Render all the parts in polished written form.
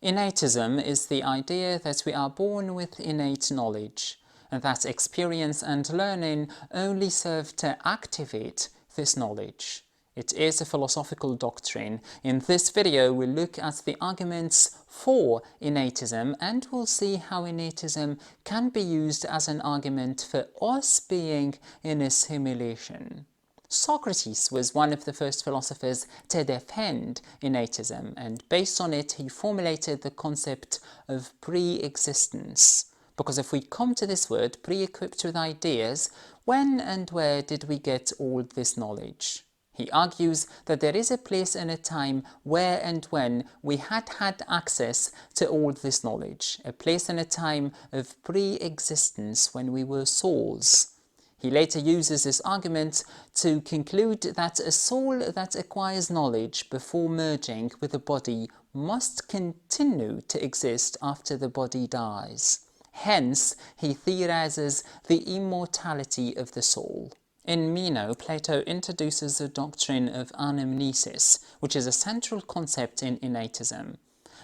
Innatism is the idea that we are born with innate knowledge, and that experience and learning only serve to activate this knowledge. It is a philosophical doctrine. In this video, we'll look at the arguments for innatism, and we'll see how innatism can be used as an argument for us being in assimilation. Socrates was one of the first philosophers to defend innatism, and based on it, he formulated the concept of pre-existence. Because if we come to this word, pre-equipped with ideas, when and where did we get all this knowledge? He argues that there is a place and a time where and when we had access to all this knowledge, a place and a time of pre-existence when we were souls. He later uses this argument to conclude that a soul that acquires knowledge before merging with a body must continue to exist after the body dies. Hence, he theorizes the immortality of the soul. In Meno, Plato introduces the doctrine of anamnesis, which is a central concept in innatism.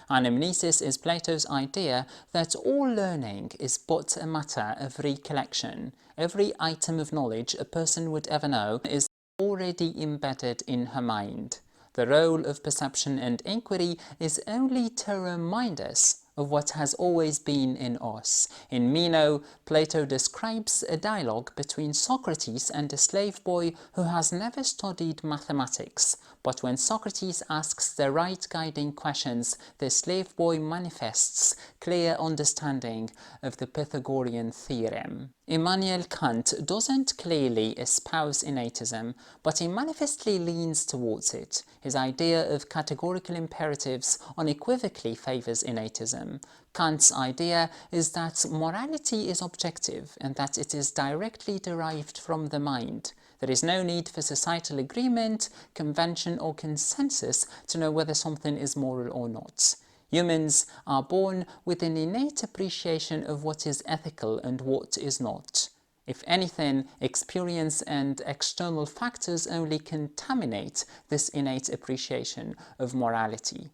Anamnesis is Plato's idea that all learning is but a matter of recollection. Every item of knowledge a person would ever know is already embedded in her mind. The role of perception and inquiry is only to remind us of what has always been in us. In Meno, Plato describes a dialogue between Socrates and a slave boy who has never studied mathematics. But when Socrates asks the right guiding questions, the slave boy manifests clear understanding of the Pythagorean theorem. Immanuel Kant doesn't clearly espouse innatism, but he manifestly leans towards it. His idea of categorical imperatives unequivocally favours innatism. Kant's idea is that morality is objective and that it is directly derived from the mind. There is no need for societal agreement, convention or consensus to know whether something is moral or not. Humans are born with an innate appreciation of what is ethical and what is not. If anything, experience and external factors only contaminate this innate appreciation of morality.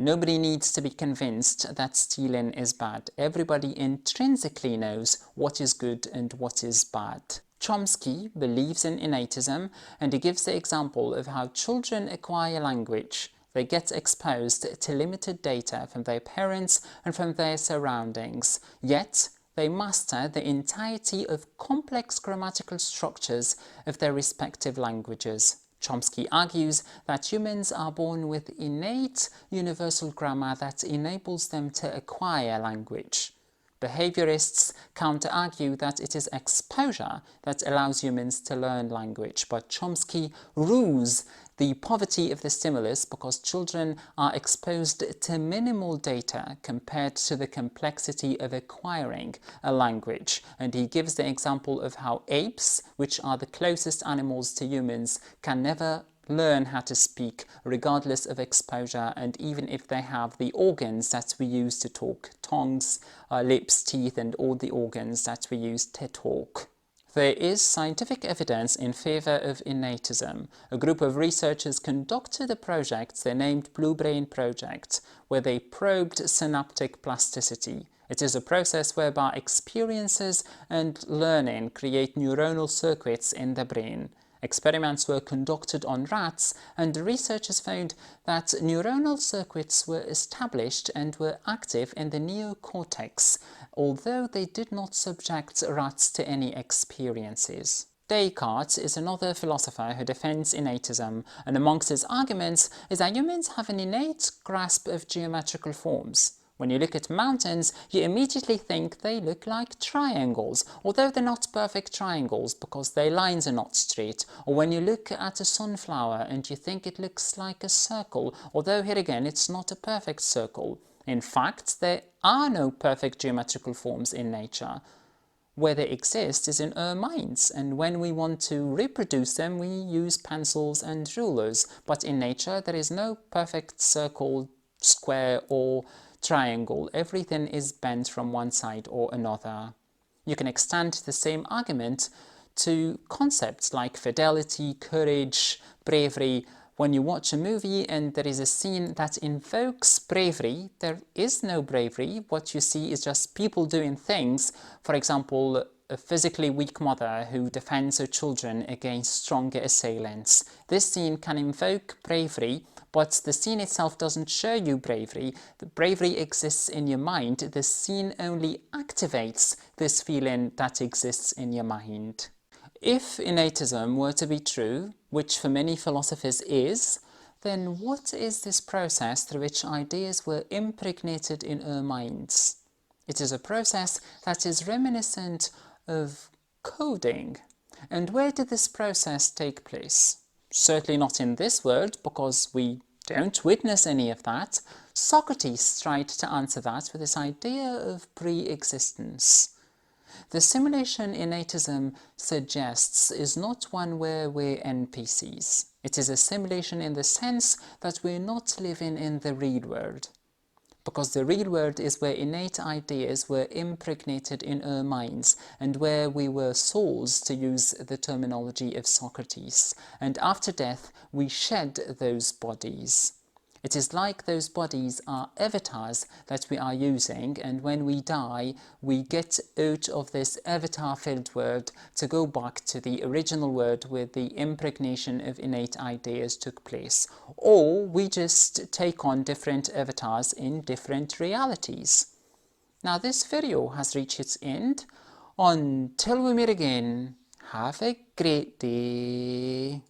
Nobody needs to be convinced that stealing is bad. Everybody intrinsically knows what is good and what is bad. Chomsky believes in innatism, and he gives the example of how children acquire language. They get exposed to limited data from their parents and from their surroundings, yet they master the entirety of complex grammatical structures of their respective languages. Chomsky argues that humans are born with innate universal grammar that enables them to acquire language. Behaviorists counter-argue that it is exposure that allows humans to learn language, but Chomsky rues the poverty of the stimulus because children are exposed to minimal data compared to the complexity of acquiring a language, and he gives the example of how apes, which are the closest animals to humans, can never learn how to speak regardless of exposure, and even if they have the organs that we use to talk, tongues, lips, teeth, and all the organs that we use to talk. There is scientific evidence in favour of innatism. A group of researchers conducted a project they named Blue Brain Project, where they probed synaptic plasticity. It is a process whereby experiences and learning create neuronal circuits in the brain. Experiments were conducted on rats, and the researchers found that neuronal circuits were established and were active in the neocortex, although they did not subject rats to any experiences. Descartes is another philosopher who defends innatism, and amongst his arguments is that humans have an innate grasp of geometrical forms. When you look at mountains, you immediately think they look like triangles, although they're not perfect triangles because their lines are not straight. Or when you look at a sunflower and you think it looks like a circle, although here again it's not a perfect circle. In fact, there are no perfect geometrical forms in nature. Where they exist is in our minds, and when we want to reproduce them, we use pencils and rulers. But in nature, there is no perfect circle, square, or triangle. Everything is bent from one side or another. You can extend the same argument to concepts like fidelity, courage, bravery, When you watch a movie and there is a scene that invokes bravery, there is no bravery. What you see is just people doing things. For example, a physically weak mother who defends her children against stronger assailants. This scene can invoke bravery, but the scene itself doesn't show you bravery. The bravery exists in your mind. The scene only activates this feeling that exists in your mind. If innatism were to be true, which for many philosophers is, then what is this process through which ideas were impregnated in our minds? It is a process that is reminiscent of coding. And where did this process take place? Certainly not in this world, because we don't witness any of that. Socrates tried to answer that with this idea of pre-existence. The simulation innatism suggests is not one where we're NPCs. It is a simulation in the sense that we're not living in the real world. Because the real world is where innate ideas were impregnated in our minds and where we were souls, to use the terminology of Socrates. And after death, we shed those bodies. It is like those bodies are avatars that we are using, and when we die, we get out of this avatar-filled world to go back to the original world where the impregnation of innate ideas took place. Or we just take on different avatars in different realities. Now this video has reached its end. Until we meet again, have a great day.